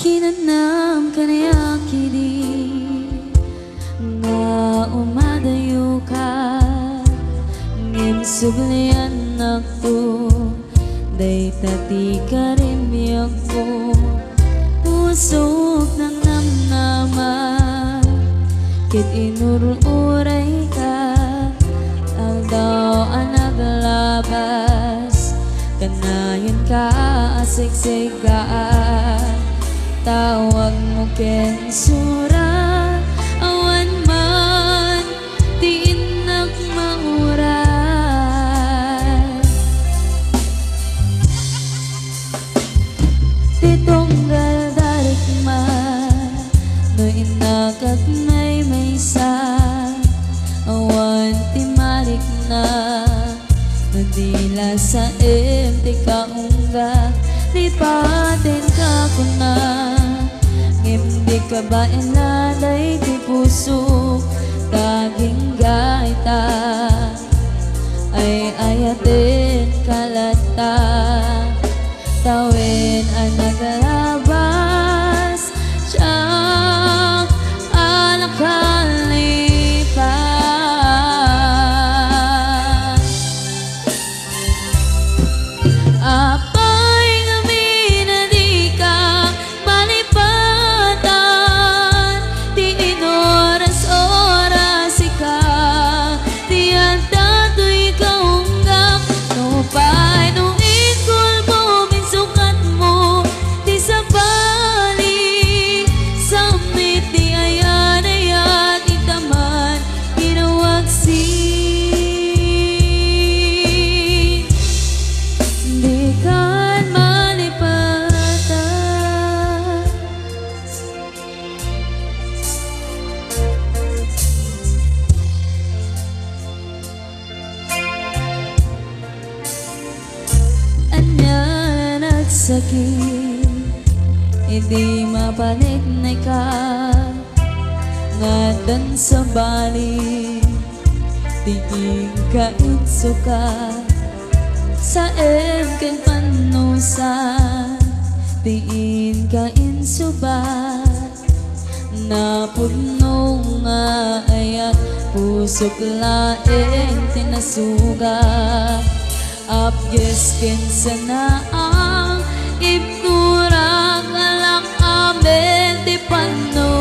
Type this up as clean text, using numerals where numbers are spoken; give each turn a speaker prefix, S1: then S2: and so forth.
S1: Kinanam kanaya kini nga umadayo ka ngin sublian ako day tati karimyak ko pusok ng namnaman kit inururay ka ang daw ang naglabas kanayon ka asiksik ka tawag mo ken sura awan man di inak mauran titunggal darik man no inak at may maysa awan timalik na madila sa empty kaungga di patin ka kuna ngimdi ka ba inalay di puso kaging gaita ay ayatin kalata tawin ang naglabas siyang alakalipan sakit hindi mabalik na ka ngadan sa balik tingin ka itsuka sa emken panusan tiin ka insubat na puno nga ayat pusok laeng tinasuga apgesken sana ang ipkurang alang amen di pano